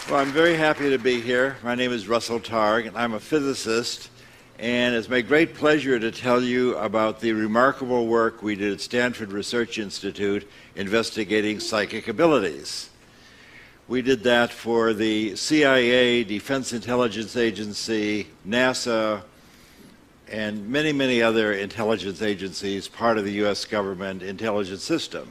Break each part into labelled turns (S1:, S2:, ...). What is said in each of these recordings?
S1: Well, I'm very happy to be here. My name is Russell Targ, and I'm a physicist, and it's my great pleasure to tell you about the remarkable work we did at Stanford Research Institute investigating psychic abilities. We did that for the CIA, Defense Intelligence Agency, NASA, and many, many other intelligence agencies, part of the U.S. government intelligence system.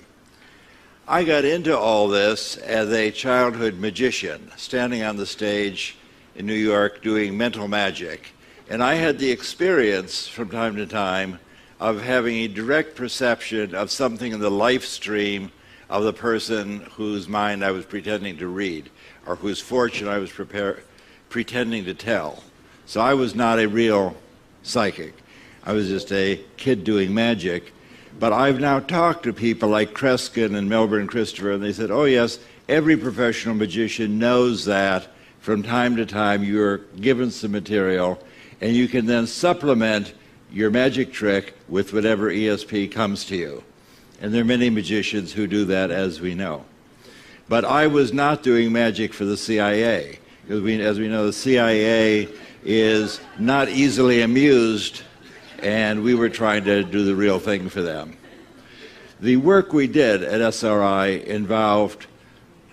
S1: I got into all this as a childhood magician, standing on the stage in New York doing mental magic. And I had the experience from time to time of having a direct perception of something in the life stream of the person whose mind I was pretending to read, or whose fortune I was pretending to tell. So I was not a real psychic. I was just a kid doing magic. But I've now talked to people like Kreskin and Melbourne Christopher, and they said, oh yes, every professional magician knows that from time to time you're given some material, and you can then supplement your magic trick with whatever ESP comes to you. And there are many magicians who do that, as we know. But I was not doing magic for the CIA, because as we know, the CIA is not easily amused, and we were trying to do the real thing for them. The work we did at SRI involved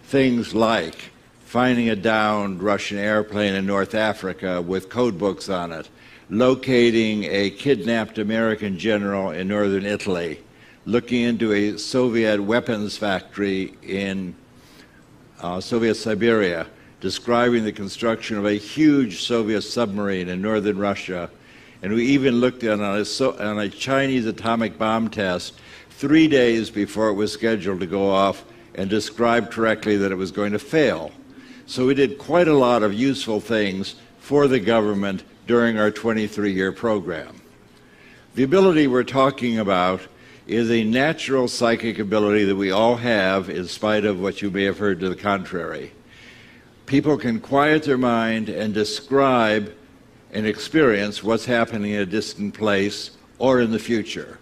S1: things like finding a downed Russian airplane in North Africa with code books on it, locating a kidnapped American general in northern Italy, looking into a Soviet weapons factory in Soviet Siberia, describing the construction of a huge Soviet submarine in northern Russia. And we even looked at on a Chinese atomic bomb test 3 days before it was scheduled to go off, and described correctly that it was going to fail. So we did quite a lot of useful things for the government during our 23-year program. The ability we're talking about is a natural psychic ability that we all have, in spite of what you may have heard to the contrary. People can quiet their mind and describe and experience what's happening in a distant place or in the future.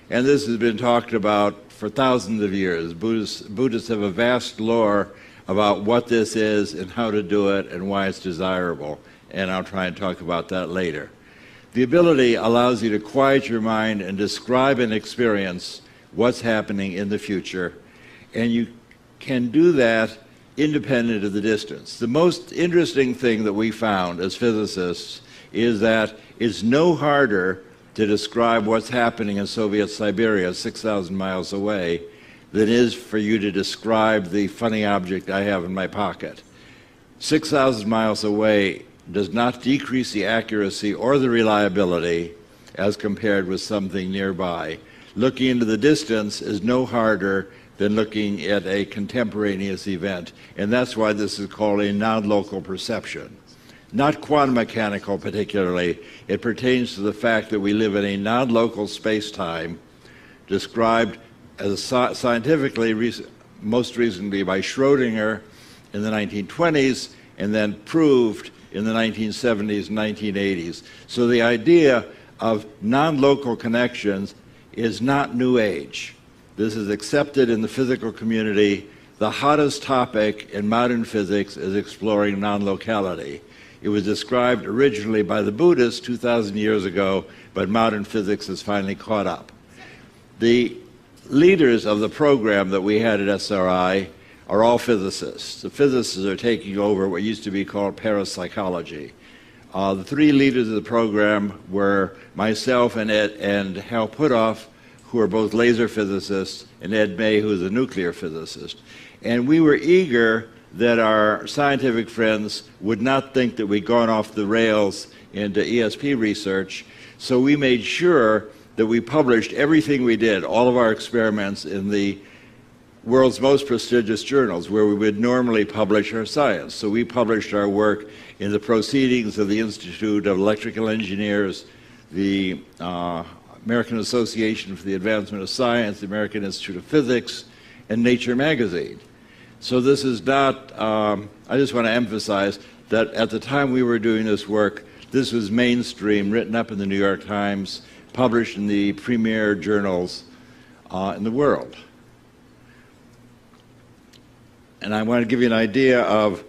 S1: And this has been talked about for thousands of years. Buddhists have a vast lore about what this is and how to do it and why it's desirable. And I'll try and talk about that later. The ability allows you to quiet your mind and describe and experience what's happening in the future. And you can do that independent of the distance. The most interesting thing that we found as physicists is that it's no harder to describe what's happening in Soviet Siberia 6,000 miles away than it is for you to describe the funny object I have in my pocket. 6,000 miles away does not decrease the accuracy or the reliability as compared with something nearby. Looking into the distance is no harder than looking at a contemporaneous event, and that's why this is called a non-local perception. Not quantum mechanical particularly. It pertains to the fact that we live in a non-local space-time described as scientifically most recently by Schrödinger in the 1920s and then proved in the 1970s and 1980s. So the idea of non-local connections is not new age. This is accepted in the physical community. The hottest topic in modern physics is exploring non-locality. It was described originally by the Buddhists 2,000 years ago, but modern physics has finally caught up. The leaders of the program that we had at SRI are all physicists. The physicists are taking over what used to be called parapsychology. The three leaders of the program were myself and Hal Puthoff, who are both laser physicists, and Ed May, who is a nuclear physicist. And we were eager that our scientific friends would not think that we'd gone off the rails into ESP research, so we made sure that we published everything we did, all of our experiments, in the world's most prestigious journals where we would normally publish our science. So we published our work in the Proceedings of the Institute of Electrical Engineers, the American Association for the Advancement of Science, the American Institute of Physics, and Nature magazine. So this is not, I just want to emphasize that at the time we were doing this work, this was mainstream, written up in the New York Times, published in the premier journals in the world. And I want to give you an idea of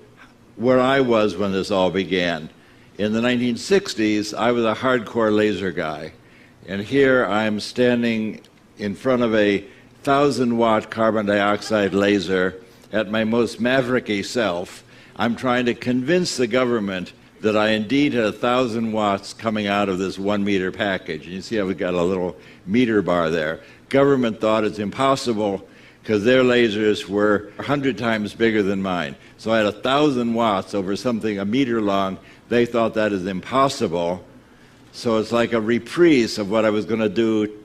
S1: where I was when this all began. In the 1960s, I was a hardcore laser guy. And here I'm standing in front of a 1,000-watt carbon dioxide laser at my most mavericky self. I'm trying to convince the government that I indeed had 1,000 watts coming out of this 1-meter package. And you see how we've got a little meter bar there. Government thought it's impossible because their lasers were 100 times bigger than mine. So I had 1,000 watts over something a meter long. They thought that is impossible. So it's like a reprise of what I was going to do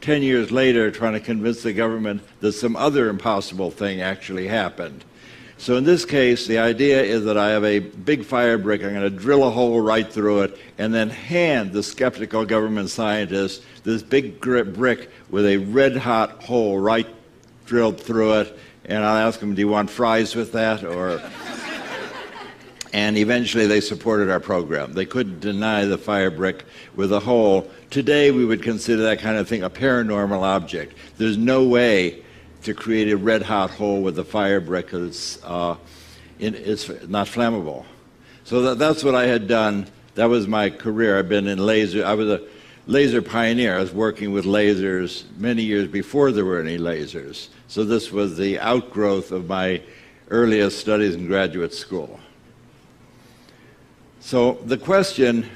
S1: 10 years later, trying to convince the government that some other impossible thing actually happened. So in this case, the idea is that I have a big fire brick. I'm going to drill a hole right through it and then hand the skeptical government scientists this big brick with a red-hot hole right drilled through it, and I'll ask them, do you want fries with that? And eventually they supported our program. They couldn't deny the fire brick with a hole. Today we would consider that kind of thing a paranormal object. There's no way to create a red-hot hole with a fire brick because it's not flammable. So that's what I had done. That was my career. I've been in laser. I was a laser pioneer. I was working with lasers many years before there were any lasers. So this was the outgrowth of my earliest studies in graduate school. So the question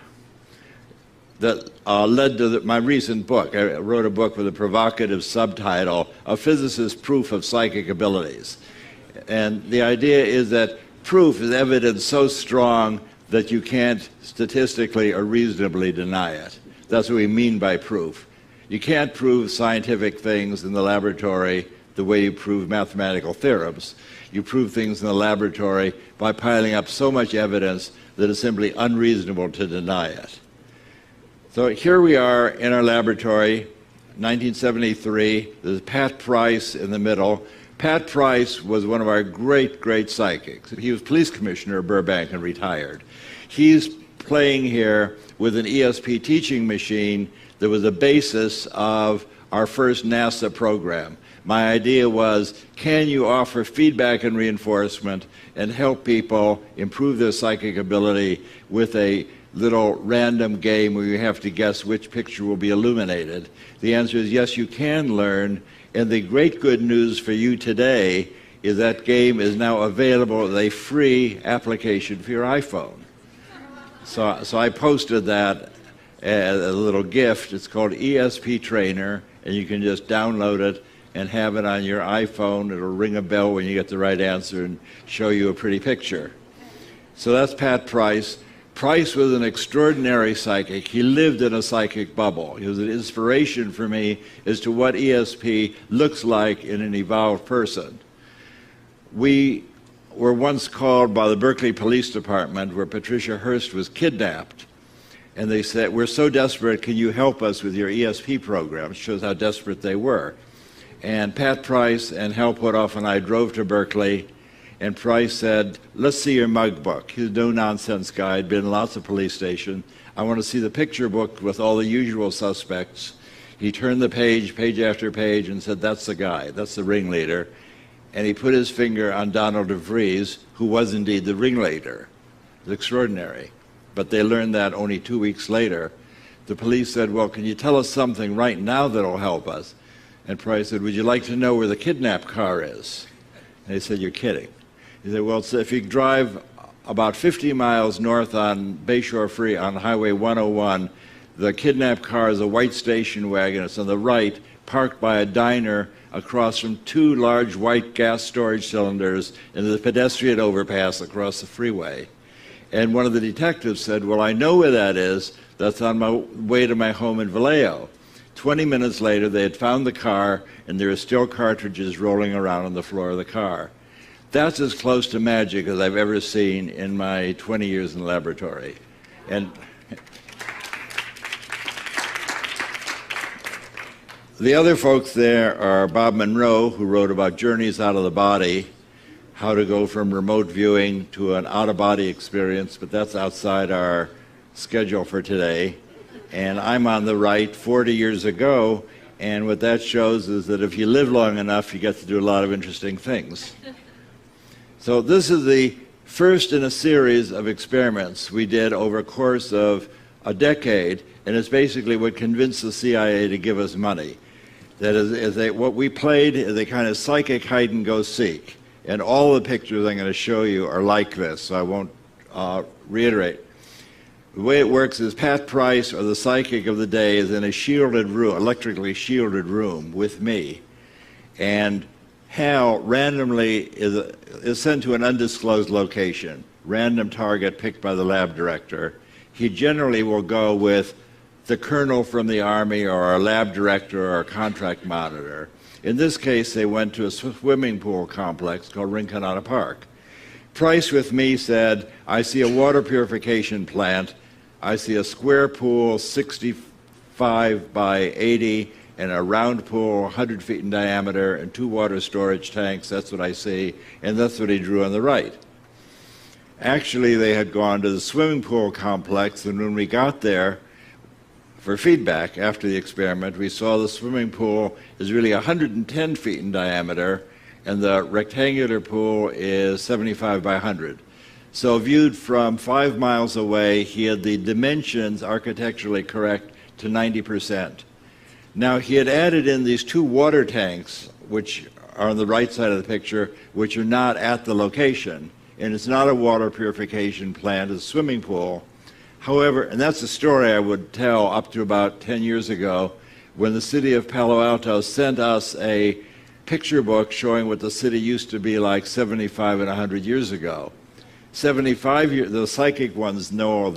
S1: that led to my recent book, I wrote a book with a provocative subtitle, A Physicist's Proof of Psychic Abilities. And the idea is that proof is evidence so strong that you can't statistically or reasonably deny it. That's what we mean by proof. You can't prove scientific things in the laboratory the way you prove mathematical theorems. You prove things in the laboratory by piling up so much evidence that it's simply unreasonable to deny it. So here we are in our laboratory, 1973. There's Pat Price in the middle. Pat Price was one of our great, great psychics. He was police commissioner of Burbank and retired. He's playing here with an ESP teaching machine that was the basis of our first NASA program. My idea was, can you offer feedback and reinforcement and help people improve their psychic ability with a little random game where you have to guess which picture will be illuminated? The answer is yes, you can learn. And the great good news for you today is that game is now available as a free application for your iPhone. So I posted that as a little gift. It's called ESP Trainer, and you can just download it and have it on your iPhone. It'll ring a bell when you get the right answer and show you a pretty picture. So that's Pat Price. Price was an extraordinary psychic. He lived in a psychic bubble. He was an inspiration for me as to what ESP looks like in an evolved person. We were once called by the Berkeley Police Department, where Patricia Hearst was kidnapped, and they said, we're so desperate, can you help us with your ESP program? It shows how desperate they were. And Pat Price and Hal Puthoff and I drove to Berkeley, and Price said, let's see your mug book. He's a no-nonsense guy, had been in lots of police stations. I want to see the picture book with all the usual suspects. He turned the page, page after page, and said, that's the guy, that's the ringleader. And he put his finger on Donald DeVries, who was indeed the ringleader. It was extraordinary. But they learned that only 2 weeks later. The police said, well, can you tell us something right now that'll help us? And Price said, would you like to know where the kidnapped car is? And they said, you're kidding. He said, well, so if you drive about 50 miles north on Bayshore Free on Highway 101, the kidnapped car is a white station wagon. It's on the right, parked by a diner across from two large white gas storage cylinders in the pedestrian overpass across the freeway. And one of the detectives said, well, I know where that is. That's on my way to my home in Vallejo. 20 minutes later, they had found the car, and there were still cartridges rolling around on the floor of the car. That's as close to magic as I've ever seen in my 20 years in the laboratory. And the other folks there are Bob Monroe, who wrote about journeys out of the body, how to go from remote viewing to an out-of-body experience, but that's outside our schedule for today. And I'm on the right 40 years ago, and what that shows is that if you live long enough, you get to do a lot of interesting things. So this is the first in a series of experiments we did over a course of a decade, and it's basically what convinced the CIA to give us money. That is what we played is a kind of psychic hide-and-go-seek, and all the pictures I'm going to show you are like this, so I won't reiterate. The way it works is Pat Price, or the psychic of the day, is in a shielded room, electrically shielded room with me, and Hal randomly is sent to an undisclosed location, random target picked by the lab director. He generally will go with the colonel from the Army or our lab director or our contract monitor. In this case, they went to a swimming pool complex called Rinconada Park. Price with me said, I see a water purification plant, I see a square pool 65 by 80, and a round pool 100 feet in diameter, and 2 water storage tanks. That's what I see, and that's what he drew on the right. Actually, they had gone to the swimming pool complex, and when we got there for feedback after the experiment, we saw the swimming pool is really 110 feet in diameter, and the rectangular pool is 75 by 100. So viewed from 5 miles away, he had the dimensions architecturally correct to 90%. Now, he had added in these 2 water tanks, which are on the right side of the picture, which are not at the location. And it's not a water purification plant, it's a swimming pool. However, and that's a story I would tell up to about 10 years ago, when the city of Palo Alto sent us a picture book showing what the city used to be like 75 and 100 years ago. 75 years, the psychic ones know what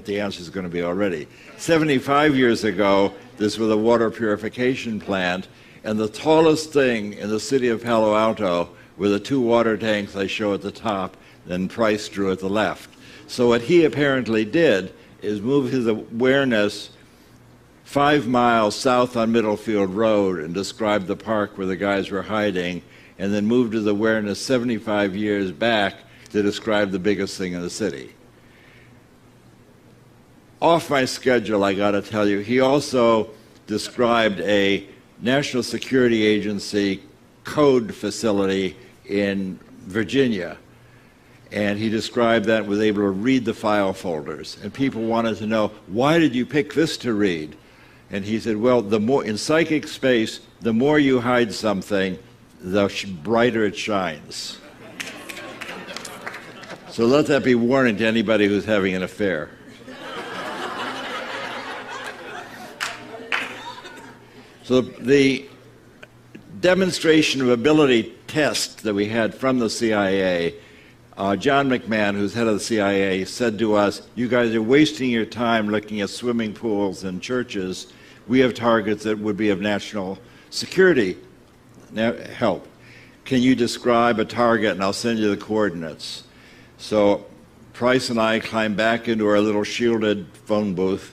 S1: the answer is going to be already. 75 years ago, this was a water purification plant, and the tallest thing in the city of Palo Alto were the 2 water tanks I show at the top, then Price drew at the left. So what he apparently did is move his awareness 5 miles south on Middlefield Road and describe the park where the guys were hiding, and then moved his awareness 75 years back to describe the biggest thing in the city. Off my schedule, I got to tell you, he also described a National Security Agency code facility in Virginia. And he described that and was able to read the file folders. And people wanted to know, why did you pick this to read? And he said, well, the more in psychic space, the more you hide something, the brighter it shines. So let that be warning to anybody who's having an affair. So the demonstration of ability test that we had from the CIA, John McMahon, who's head of the CIA, said to us, you guys are wasting your time looking at swimming pools and churches. We have targets that would be of national security help. Can you describe a target? And I'll send you the coordinates. So Price and I climbed back into our little shielded phone booth,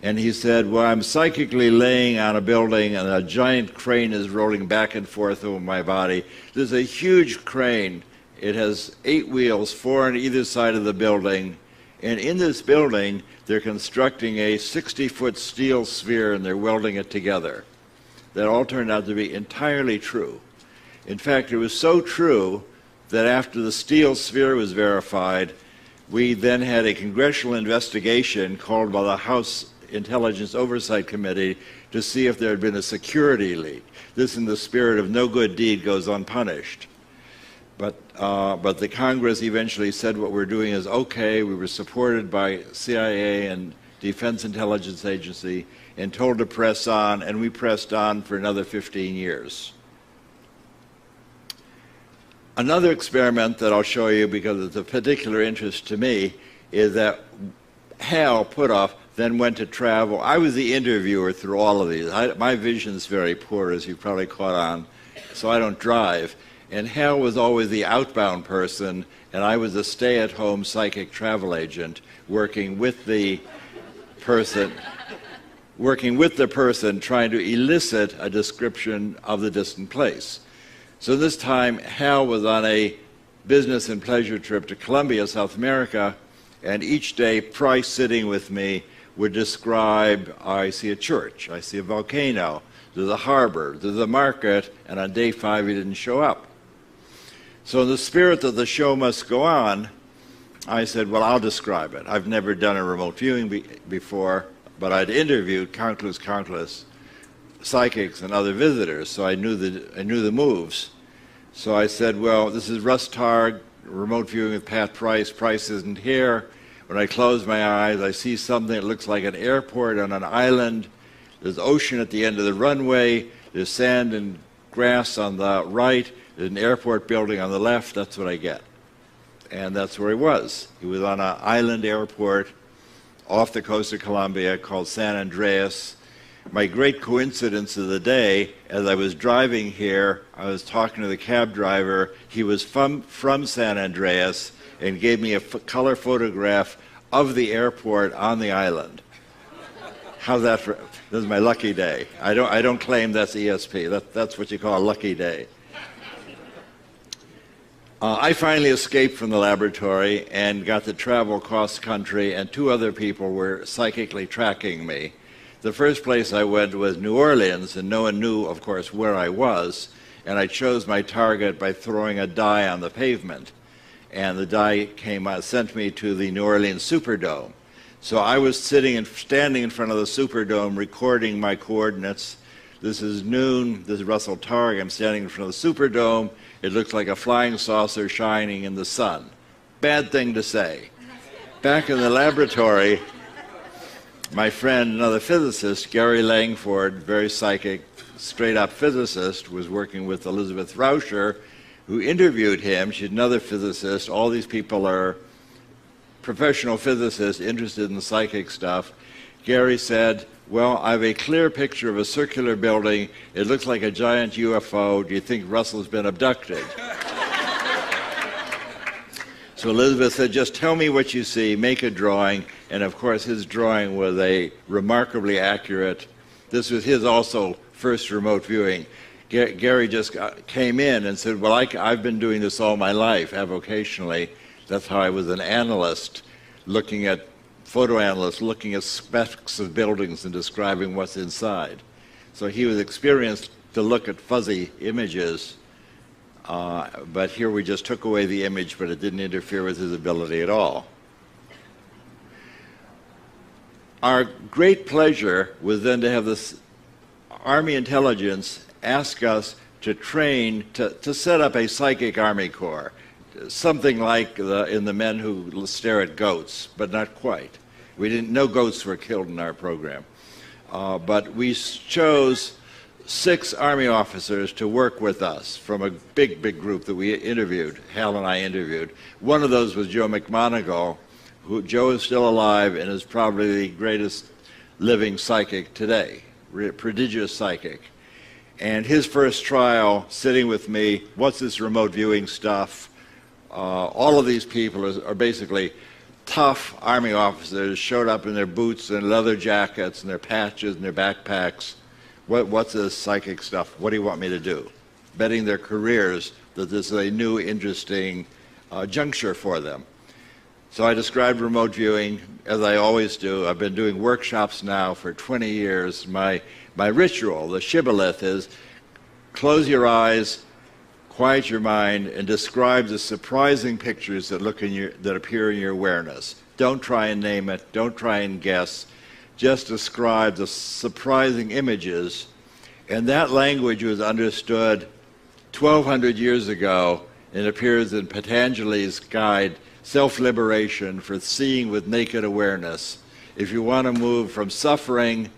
S1: and he said, well, I'm psychically laying on a building and a giant crane is rolling back and forth over my body. There's a huge crane. It has 8 wheels, 4 on either side of the building. And in this building, they're constructing a 60-foot steel sphere and they're welding it together. That all turned out to be entirely true. In fact, it was so true that after the steel sphere was verified, we then had a congressional investigation called by the House Intelligence Oversight Committee to see if there had been a security leak. This in the spirit of no good deed goes unpunished. But the Congress eventually said what we're doing is okay. We were supported by CIA and Defense Intelligence Agency and told to press on, and we pressed on for another 15 years. Another experiment that I'll show you because it's of particular interest to me is that Hal Puthoff then went to travel. I was the interviewer through all of these. My vision's very poor, as you probably caught on, so I don't drive. And Hal was always the outbound person, and I was a stay-at-home psychic travel agent working with the person trying to elicit a description of the distant place. So this time, Hal was on a business and pleasure trip to Colombia, South America, and each day, Price sitting with me would describe, I see a church, I see a volcano, there's a harbor, there's a market, and on day 5 he didn't show up. So in the spirit that the show must go on, I said, well, I'll describe it. I've never done a remote viewing before, but I'd interviewed countless psychics and other visitors, so I knew the moves. So I said, well, this is Russ Targ, remote viewing with Pat Price. Price isn't here. When I close my eyes, I see something that looks like an airport on an island. There's ocean at the end of the runway. There's sand and grass on the right. There's an airport building on the left. That's what I get. And that's where he was. He was on an island airport off the coast of Colombia called San Andreas. My great coincidence of the day, as I was driving here, I was talking to the cab driver. He was from San Andreas and gave me a color photograph of the airport on the island. How's that for? This is my lucky day. I don't claim that's ESP. That's what you call a lucky day. I finally escaped from the laboratory and got to travel across country, and two other people were psychically tracking me. The first place I went was New Orleans, and no one knew, of course, where I was, and I chose my target by throwing a die on the pavement. And the die sent me to the New Orleans Superdome. So I was standing in front of the Superdome recording my coordinates. This is noon. This is Russell Targ. I'm standing in front of the Superdome. It looks like a flying saucer shining in the sun. Bad thing to say. Back in the laboratory, my friend, another physicist, Gary Langford, very psychic, straight-up physicist, was working with Elizabeth Rauscher, who interviewed him. She's another physicist. All these people are professional physicists interested in the psychic stuff. Gary said, well, I have a clear picture of a circular building. It looks like a giant UFO. Do you think Russell's been abducted? So Elizabeth said, just tell me what you see, make a drawing. And of course, his drawing was a remarkably accurate. This was his also first remote viewing. Gary just came in and said, well, I've been doing this all my life, avocationally. That's how I was an analyst, photo analyst, looking at specks of buildings and describing what's inside. So he was experienced to look at fuzzy images, but here we just took away the image, but it didn't interfere with his ability at all. Our great pleasure was then to have this Army intelligence ask us to train, to set up a psychic Army Corps, something like in the men who stare at goats, but not quite. No goats were killed in our program. But we chose 6 Army officers to work with us from a big group that we interviewed, Hal and I interviewed. One of those was Joe McMoneagle, Joe is still alive and is probably the greatest living psychic today, prodigious psychic. And his first trial, sitting with me, what's this remote viewing stuff? All of these people are basically tough Army officers, showed up in their boots and leather jackets and their patches and their backpacks. What's this psychic stuff? What do you want me to do? Betting their careers that this is a new, interesting juncture for them. So I described remote viewing, as I always do. I've been doing workshops now for 20 years. My ritual, the shibboleth, is close your eyes, quiet your mind, and describe the surprising pictures that appear in your awareness. Don't try and name it. Don't try and guess. Just describe the surprising images. And that language was understood 1,200 years ago and appears in Patanjali's guide, Self-Liberation for Seeing with Naked Awareness. If you want to move from suffering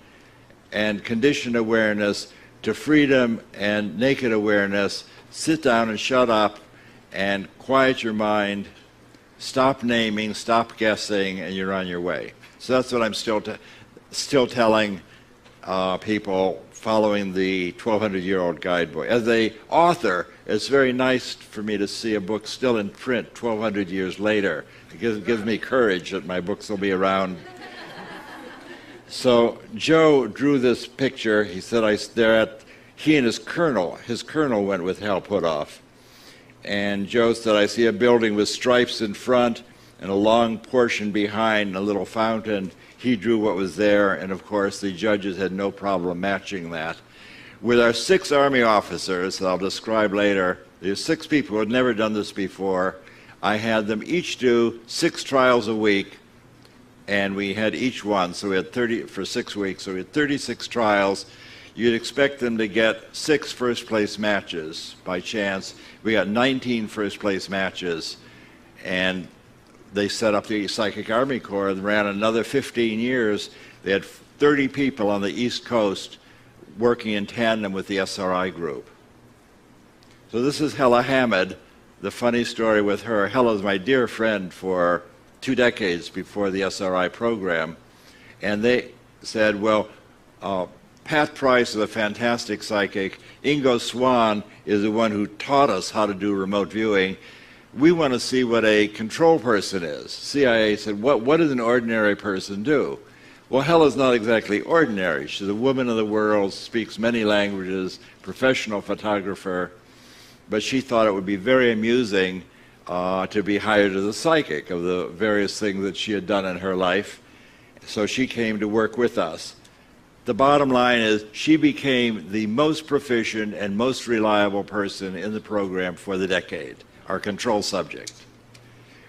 S1: and conditioned awareness to freedom and naked awareness, sit down and shut up and quiet your mind, stop naming, stop guessing, and you're on your way. So that's what I'm still telling people following the 1,200-year-old guidebook. As an author, it's very nice for me to see a book still in print 1,200 years later. It gives me courage that my books will be around. So Joe drew this picture. He said he and his colonel went with Hal Puthoff. And Joe said, I see a building with stripes in front and a long portion behind and a little fountain. He drew what was there, and of course the judges had no problem matching that. With our 6 Army officers, that I'll describe later, there's 6 people who had never done this before. I had them each do 6 trials a week, and we had each one, so we had 30 for 6 weeks, so we had 36 trials. You'd expect them to get 6 first-place matches by chance. We got 19 first-place matches, and they set up the Psychic Army Corps and ran another 15 years. They had 30 people on the East Coast working in tandem with the SRI group. So this is Hella Hamid. The funny story with her, Hella's my dear friend for 2 decades before the SRI program, and they said, well, Pat Price is a fantastic psychic. Ingo Swann is the one who taught us how to do remote viewing. We want to see what a control person is. CIA said, what does an ordinary person do? Well, Hella's not exactly ordinary. She's a woman of the world, speaks many languages, professional photographer, but she thought it would be very amusing to be hired as a psychic of the various things that she had done in her life. So she came to work with us. The bottom line is she became the most proficient and most reliable person in the program for the decade, our control subject.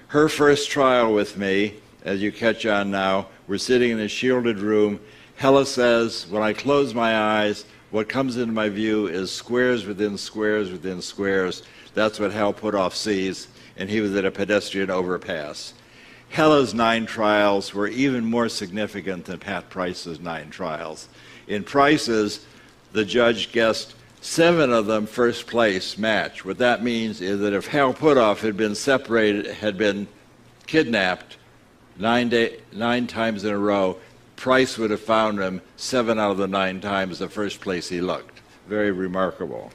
S1: Her first trial with me, as you catch on now, we're sitting in a shielded room. Hella says, when I close my eyes, what comes into my view is squares within squares within squares. That's what Hal Puthoff sees, and he was at a pedestrian overpass. Hella's 9 trials were even more significant than Pat Price's 9 trials. In Price's, the judge guessed 7 of them first place match. What that means is that if Hal Puthoff had been separated, had been kidnapped 9 times in a row, Price would have found him 7 out of the 9 times the first place he looked. Very remarkable.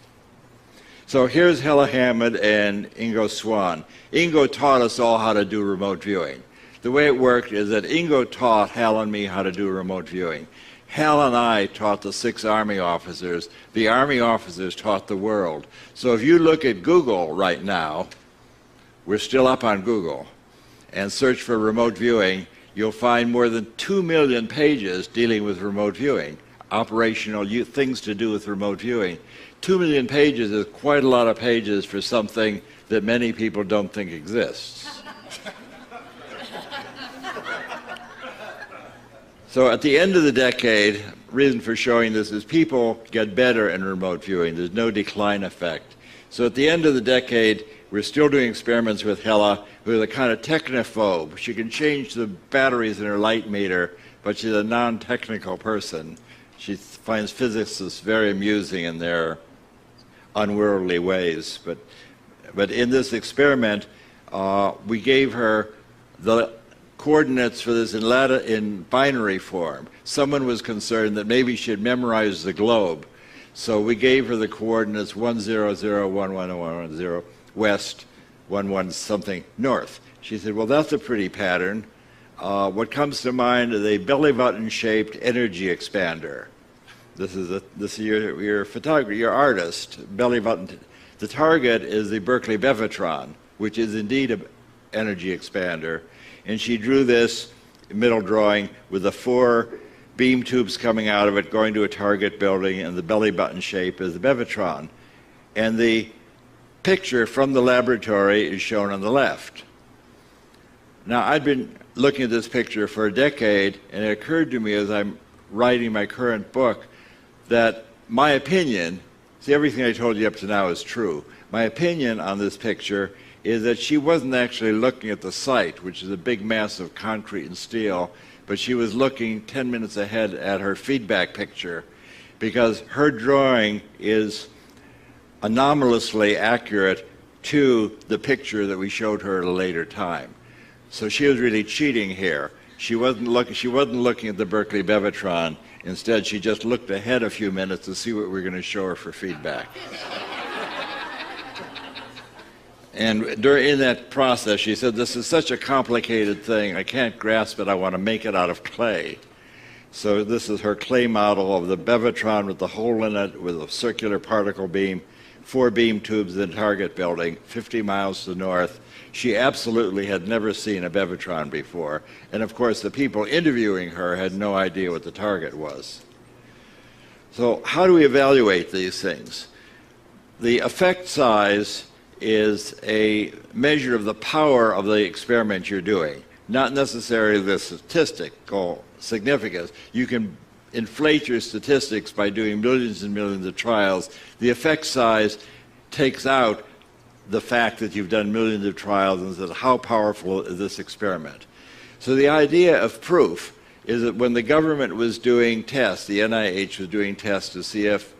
S1: So here's Hella Hamid and Ingo Swann. Ingo taught us all how to do remote viewing. The way it worked is that Ingo taught Hal and me how to do remote viewing. Hal and I taught the 6 Army officers. The Army officers taught the world. So if you look at Google right now, we're still up on Google, and search for remote viewing, you'll find more than 2 million pages dealing with remote viewing, operational things to do with remote viewing. 2 million pages is quite a lot of pages for something that many people don't think exists. So at the end of the decade, reason for showing this is people get better in remote viewing. There's no decline effect. So at the end of the decade, we're still doing experiments with Hella, who is a kind of technophobe. She can change the batteries in her light meter, but she's a non-technical person. She finds physicists very amusing in their unworldly ways. But in this experiment, we gave her the coordinates for this in binary form. Someone was concerned that maybe she had memorized the globe. So we gave her the coordinates 1001110 west, 11 something north. She said, well, that's a pretty pattern. What comes to mind is a belly button shaped energy expander. This is your photographer, your artist, belly button. The target is the Berkeley Bevatron, which is indeed an energy expander. And she drew this middle drawing with the 4 beam tubes coming out of it, going to a target building, and the belly button shape is the Bevatron. And the picture from the laboratory is shown on the left. Now, I'd been looking at this picture for a decade, and it occurred to me as I'm writing my current book that my opinion, see, everything I told you up to now is true. My opinion on this picture is that she wasn't actually looking at the site, which is a big mass of concrete and steel, but she was looking 10 minutes ahead at her feedback picture, because her drawing is anomalously accurate to the picture that we showed her at a later time. So she was really cheating here. She wasn't looking at the Berkeley Bevatron. Instead, she just looked ahead a few minutes to see what we were going to show her for feedback. And in that process, she said, this is such a complicated thing. I can't grasp it. I want to make it out of clay. So this is her clay model of the Bevatron with the hole in it with a circular particle beam, 4 beam tubes in the target building, 50 miles to the north. She absolutely had never seen a Bevatron before. And of course, the people interviewing her had no idea what the target was. So how do we evaluate these things? The effect size is a measure of the power of the experiment you're doing, not necessarily the statistical significance. You can inflate your statistics by doing millions and millions of trials. The effect size takes out the fact that you've done millions of trials and says, how powerful is this experiment? So the idea of proof is that when the government was doing tests, the NIH was doing tests to see if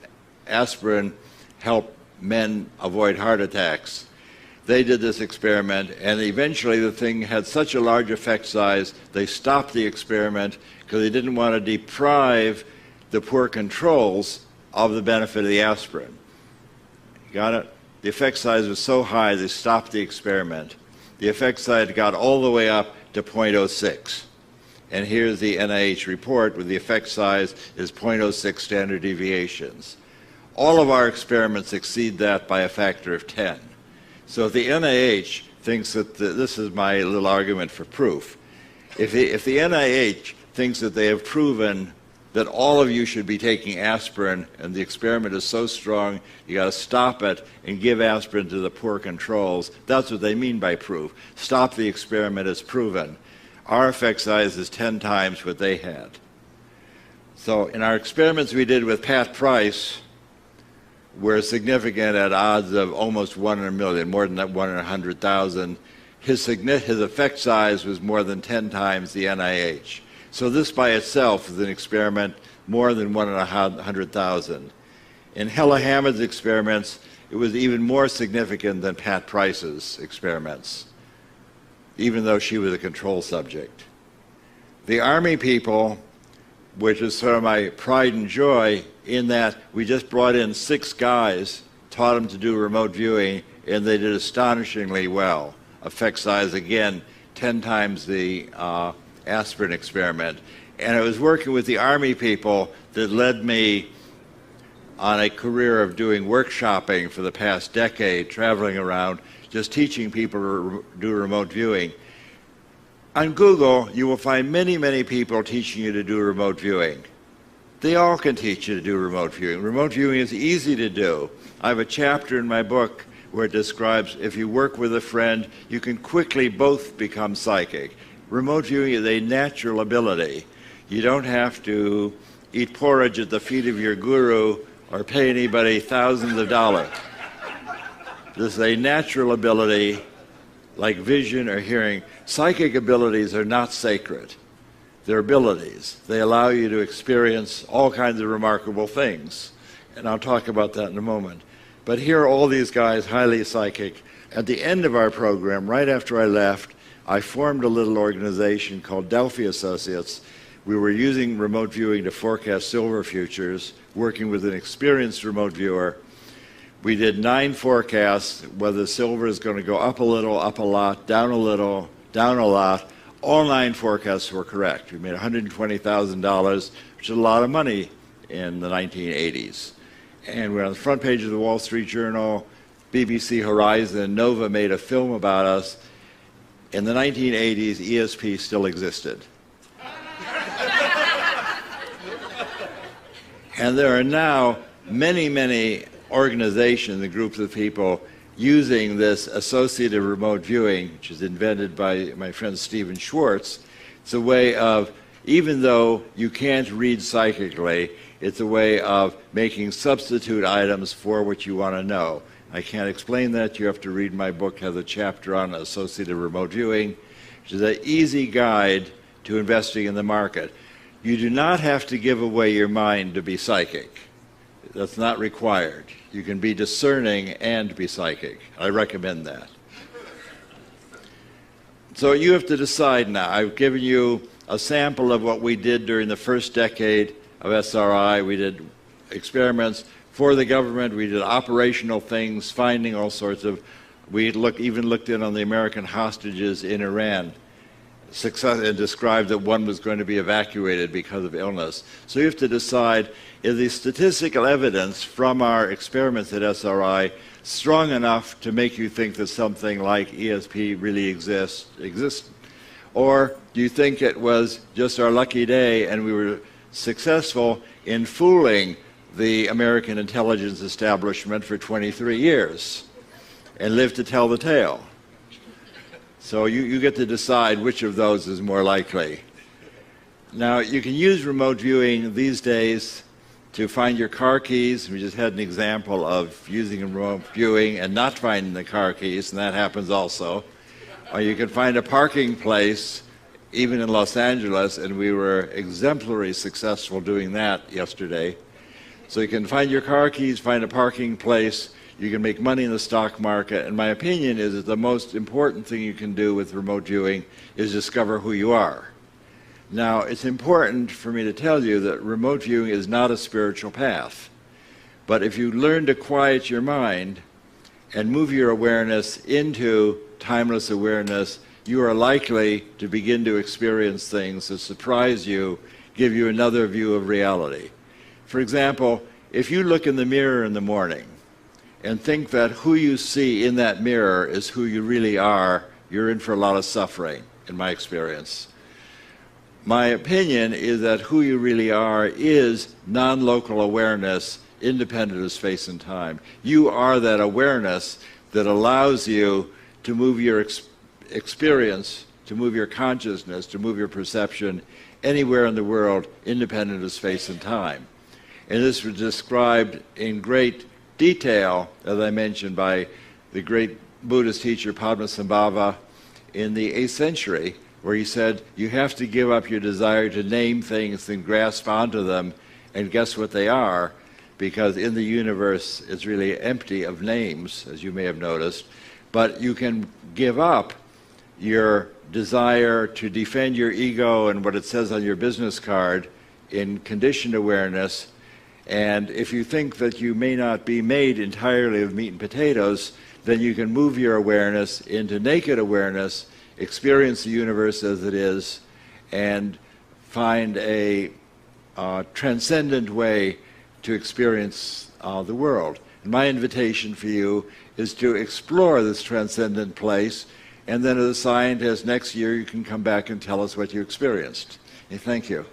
S1: aspirin helped men avoid heart attacks. They did this experiment, and eventually the thing had such a large effect size, they stopped the experiment because they didn't want to deprive the poor controls of the benefit of the aspirin. Got it? The effect size was so high, they stopped the experiment. The effect size got all the way up to 0.06. And here's the NIH report where the effect size is 0.06 standard deviations. All of our experiments exceed that by a factor of 10. So if the NIH thinks that this is my little argument for proof, if the NIH thinks that they have proven that all of you should be taking aspirin and the experiment is so strong you got to stop it and give aspirin to the poor controls, that's what they mean by proof. Stop the experiment as proven. Our effect size is 10 times what they had. So in our experiments we did with Pat Price, were significant at odds of almost 1 in a million, more than that 1 in 100,000. His effect size was more than 10 times the NIH. So this by itself is an experiment more than 1 in 100,000. In Hella Hammond's experiments, it was even more significant than Pat Price's experiments, even though she was a control subject. The Army people, which is sort of my pride and joy, in that we just brought in 6 guys, taught them to do remote viewing, and they did astonishingly well. Effect size, again, 10 times the aspirin experiment. And it was working with the Army people that led me on a career of doing workshopping for the past decade, traveling around, just teaching people to do remote viewing. On Google, you will find many, many people teaching you to do remote viewing. They all can teach you to do remote viewing. Remote viewing is easy to do. I have a chapter in my book where it describes if you work with a friend, you can quickly both become psychic. Remote viewing is a natural ability. You don't have to eat porridge at the feet of your guru or pay anybody thousands of dollars. This is a natural ability like vision or hearing. Psychic abilities are not sacred. They're abilities. They allow you to experience all kinds of remarkable things. And I'll talk about that in a moment. But here are all these guys, highly psychic. At the end of our program, right after I left, I formed a little organization called Delphi Associates. We were using remote viewing to forecast silver futures, working with an experienced remote viewer. We did 9 forecasts, whether silver is going to go up a little, up a lot, down a little, down a lot. All 9 forecasts were correct. We made $120,000, which is a lot of money in the 1980s. And we're on the front page of the Wall Street Journal, BBC Horizon, Nova made a film about us. In the 1980s, ESP still existed. And there are now many, many organizations and groups of people using this associative remote viewing, which is invented by my friend Stephen Schwartz. It's a way of, even though you can't read psychically, it's a way of making substitute items for what you want to know. I can't explain that. You have to read my book, has a chapter on associative remote viewing, which is an easy guide to investing in the market. You do not have to give away your mind to be psychic. That's not required. You can be discerning and be psychic. I recommend that. So you have to decide now. I've given you a sample of what we did during the first decade of SRI. We did experiments for the government. We did operational things, finding all sorts of, we even looked in on the American hostages in Iran. And described that one was going to be evacuated because of illness. So you have to decide, is the statistical evidence from our experiments at SRI strong enough to make you think that something like ESP really exists? Or do you think it was just our lucky day and we were successful in fooling the American intelligence establishment for 23 years? and live to tell the tale. So you get to decide which of those is more likely. Now, you can use remote viewing these days to find your car keys. We just had an example of using remote viewing and not finding the car keys, and that happens also. Or you can find a parking place, even in Los Angeles, and we were exemplary successful doing that yesterday. So you can find your car keys, find a parking place, you can make money in the stock market, and my opinion is that the most important thing you can do with remote viewing is discover who you are. Now, it's important for me to tell you that remote viewing is not a spiritual path. But if you learn to quiet your mind and move your awareness into timeless awareness, you are likely to begin to experience things that surprise you, give you another view of reality. For example, if you look in the mirror in the morning and think that who you see in that mirror is who you really are, you're in for a lot of suffering, in my experience. My opinion is that who you really are is non-local awareness, independent of space and time. You are that awareness that allows you to move your experience, to move your consciousness, to move your perception anywhere in the world, independent of space and time. And this was described in great detail, as I mentioned, by the great Buddhist teacher Padmasambhava in the 8th century, where he said, you have to give up your desire to name things and grasp onto them and guess what they are, because in the universe it's really empty of names, as you may have noticed. But you can give up your desire to defend your ego and what it says on your business card in conditioned awareness. And if you think that you may not be made entirely of meat and potatoes, then you can move your awareness into naked awareness, experience the universe as it is, and find a transcendent way to experience the world. And my invitation for you is to explore this transcendent place, and then as a scientist next year you can come back and tell us what you experienced. Thank you.